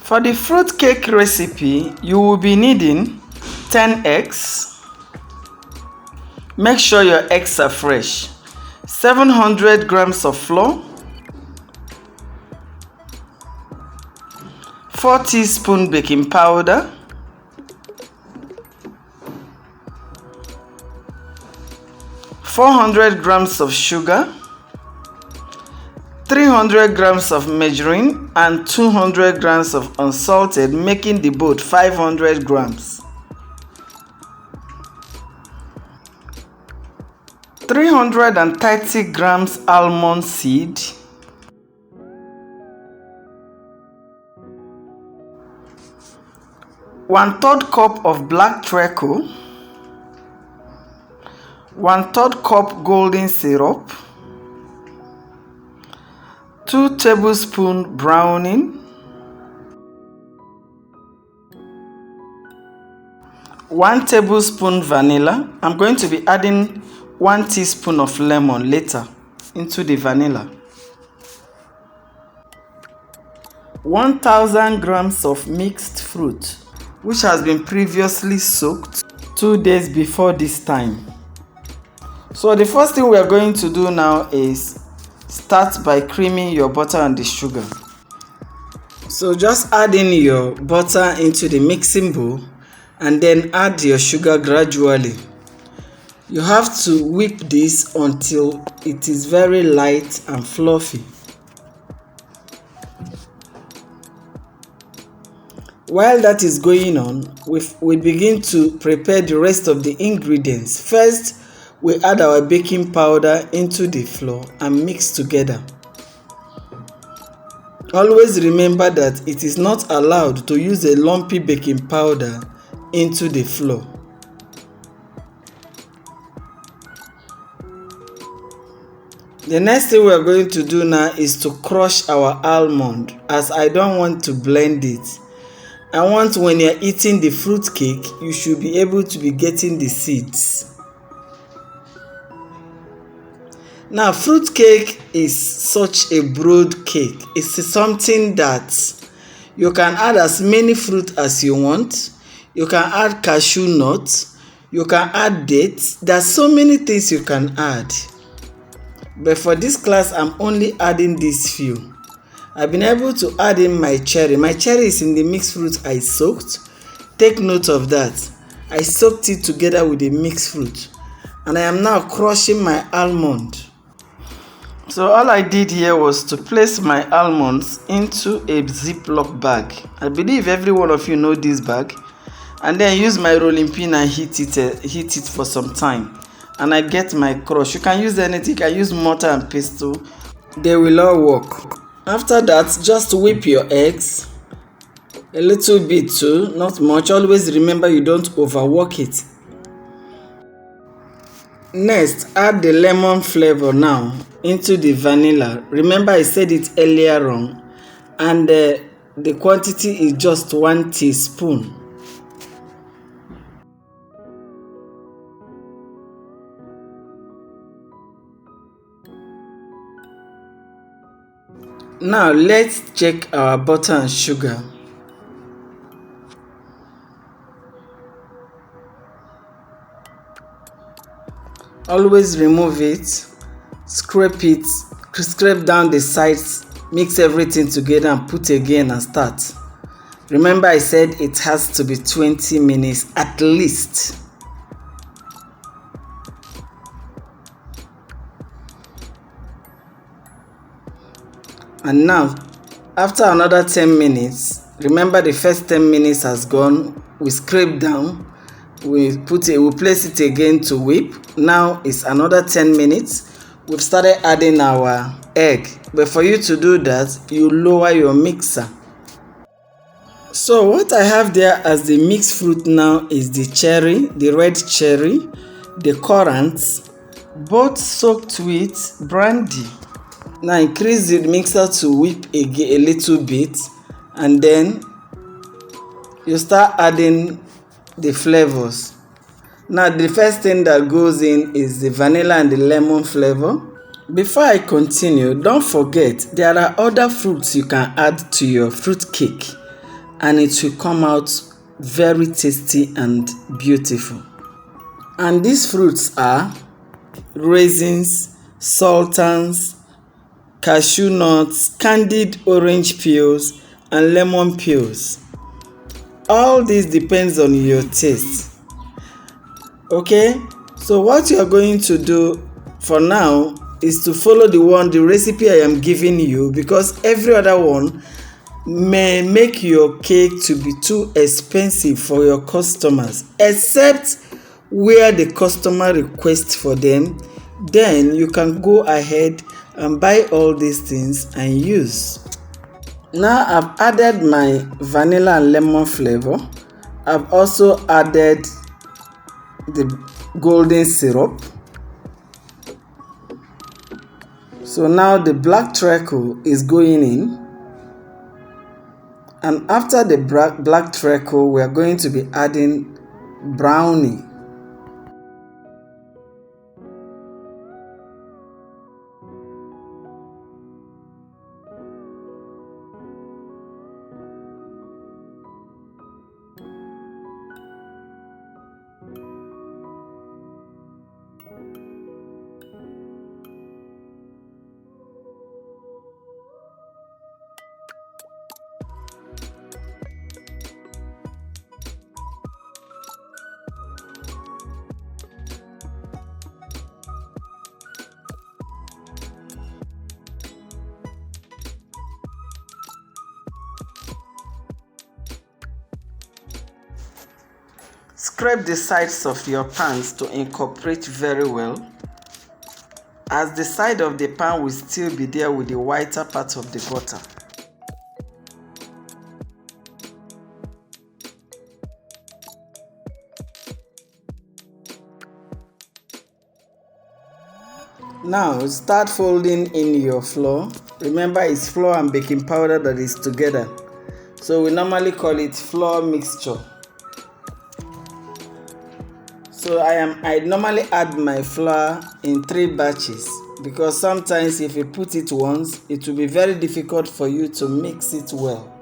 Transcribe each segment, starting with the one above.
For the fruit cake recipe, you will be needing 10 eggs. Make sure your eggs are fresh. 700 grams of flour, 4 teaspoons baking powder, 400 grams of sugar, 300 grams of margarine, and 200 grams of unsalted, making the both 500 grams. 330 grams almond seed, 1/3 cup of black treacle, 1/3 cup golden syrup, 2 tablespoons browning, 1 tablespoon vanilla. I'm going to be adding 1 teaspoon of lemon later into the vanilla. 1000 grams of mixed fruit, which has been previously soaked 2 days before this time. So the first thing we are going to do now is start by creaming your butter and the sugar. So just add in your butter into the mixing bowl and then add your sugar gradually. You have to whip this until it is very light and fluffy. While that is going on, we begin to prepare the rest of the ingredients. First, we add our baking powder into the flour and mix together. Always remember that it is not allowed to use a lumpy baking powder into the flour. The next thing we are going to do now is to crush our almond, as I don't want to blend it. I want when you're eating the fruit cake, you should be able to be getting the seeds. Now, fruit cake is such a broad cake. It's something that you can add as many fruit as you want. You can add cashew nuts. You can add dates. There's so many things you can add. But for this class, I'm only adding these few. I've been able to add in my cherry. My cherry is in the mixed fruit I soaked. Take note of that. I soaked it together with the mixed fruit. And I am now crushing my almond. So all I did here was to place my almonds into a Ziploc bag. I believe every one of you know this bag. And then use my rolling pin and heat it for some time. And I get my crush. You can use anything. You can use mortar and pestle. They will all work. After that, just whip your eggs. A little bit too, not much. Always remember you don't overwork it. Next, add the lemon flavor now into the vanilla. Remember I said it earlier on. And the quantity is just 1 teaspoon. Now let's check our butter and sugar. Always remove it, scrape down the sides, mix everything together and put again and start. Remember I said it has to be 20 minutes at least. And now, after another 10 minutes, remember the first 10 minutes has gone, we scrape down, we place it again to whip. Now it's another 10 minutes. We've started adding our egg. But for you to do that, you lower your mixer. So what I have there as the mixed fruit now is the cherry, the red cherry, the currants, both soaked with brandy. Now increase the mixer to whip again a little bit, and then you start adding the flavors. Now the first thing that goes in is the vanilla and the lemon flavor. Before I continue, don't forget there are other fruits you can add to your fruit cake. and it will come out very tasty and beautiful. And these fruits are raisins, sultans, cashew nuts, candied orange peels, and lemon peels. All this depends on your taste. Okay, so what you are going to do for now is to follow the recipe I am giving you, because every other one may make your cake to be too expensive for your customers, except where the customer requests for them. Then you can go ahead and buy all these things and use. Now I've added my vanilla and lemon flavor. I've also added the golden syrup. So now the black treacle is going in, and after the black treacle we are going to be adding brownie. Scrape the sides of your pans to incorporate very well, as the side of the pan will still be there with the whiter part of the butter. Now start folding in your flour. Remember, it's flour and baking powder that is together, so we normally call it flour mixture. So I normally add my flour in 3 batches, because sometimes if you put it once, it will be very difficult for you to mix it well.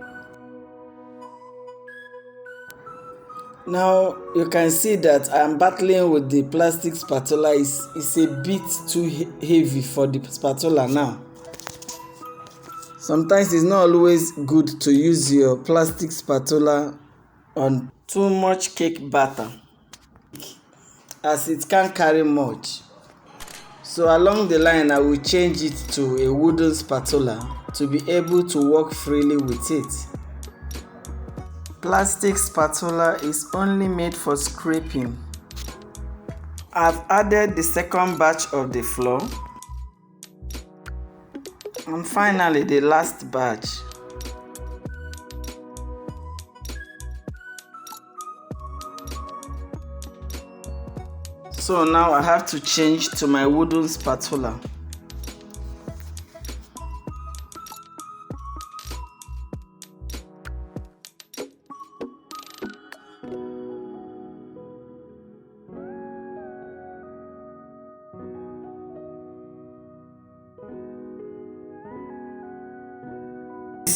Now you can see that I'm battling with the plastic spatula. It's a bit too heavy for the spatula now. Sometimes it's not always good to use your plastic spatula on too much cake batter, as it can't carry much. So along the line I will change it to a wooden spatula to be able to work freely with it. Plastic spatula is only made for scraping. I've added the second batch of the flour, and finally the last batch. So now I have to change to my wooden spatula.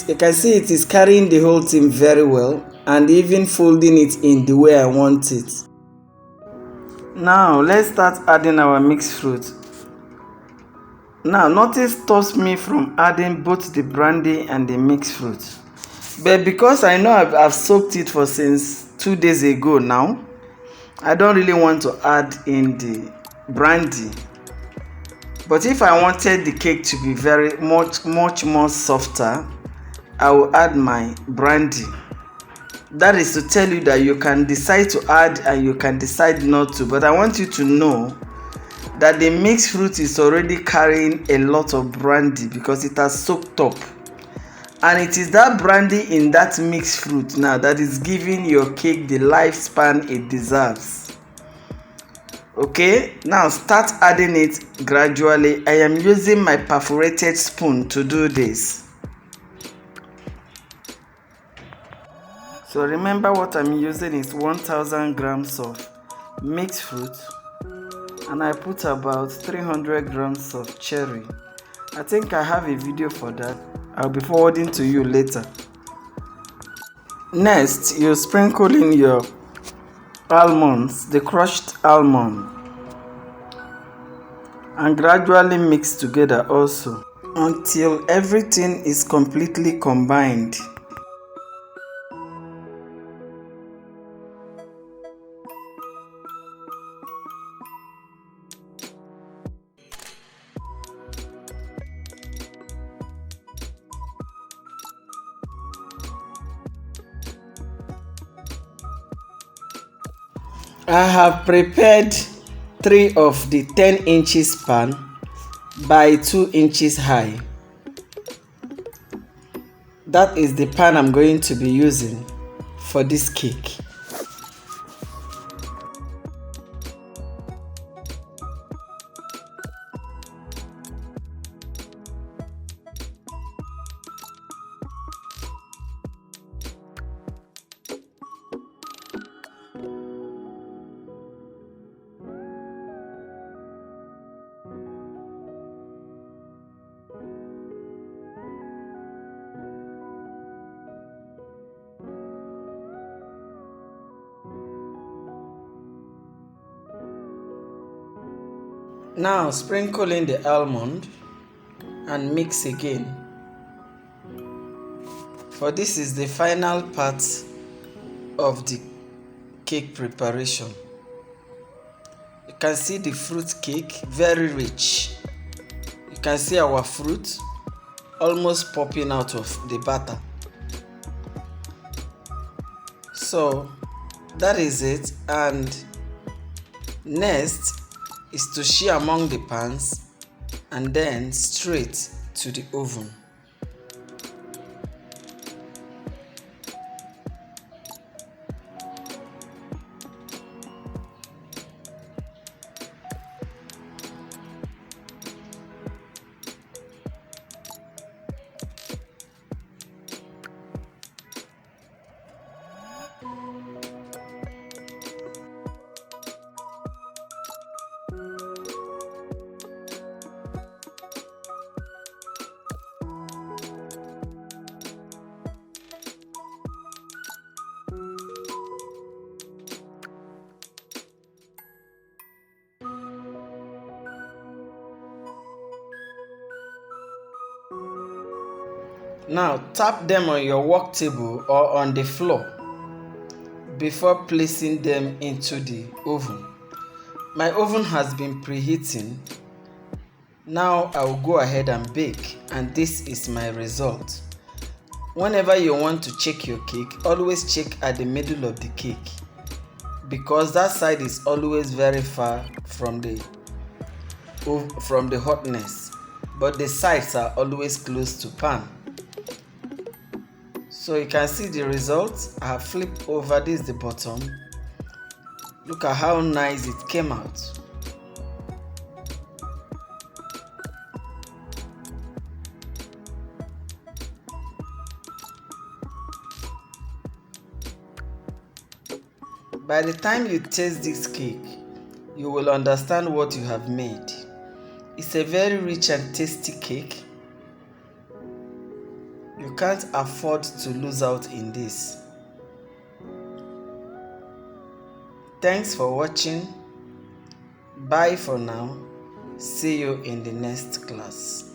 You can see it is carrying the whole thing very well, and even folding it in the way I want it. Now let's start adding our mixed fruit. Now nothing stops me from adding both the brandy and the mixed fruit, but because I know I've soaked it for since 2 days ago now, I don't really want to add in the brandy. But if I wanted the cake to be very much more softer, I will add my brandy. That is to tell you that you can decide to add and you can decide not to, but I want you to know that the mixed fruit is already carrying a lot of brandy because it has soaked up, and it is that brandy in that mixed fruit now that is giving your cake the lifespan it deserves. Okay, now start adding it gradually. I am using my perforated spoon to do this. So remember, what I'm using is 1000 grams of mixed fruit, and I put about 300 grams of cherry. I think I have a video for that. I'll be forwarding to you later. Next, you sprinkle in your almonds, the crushed almond, and gradually mix together also until everything is completely combined. I have prepared 3 of the 10 inches pan by 2 inches high. That is the pan I'm going to be using for this cake. Now sprinkle in the almond and mix again. For this is the final part of the cake preparation. You can see the fruit cake, very rich. You can see our fruit almost popping out of the batter. So that is it, and next is to share among the pans and then straight to the oven. Now tap them on your work table or on the floor before placing them into the oven. My oven has been preheating. Now I will go ahead and bake, and this is my result. Whenever you want to check your cake, always check at the middle of the cake, because that side is always very far from the hotness, but the sides are always close to pan. So you can see the results. I have flipped over, this is the bottom. Look at how nice it came out. By the time you taste this cake, you will understand what you have made. It's a very rich and tasty cake. You can't afford to lose out in this. Thanks for watching. Bye for now. See you in the next class.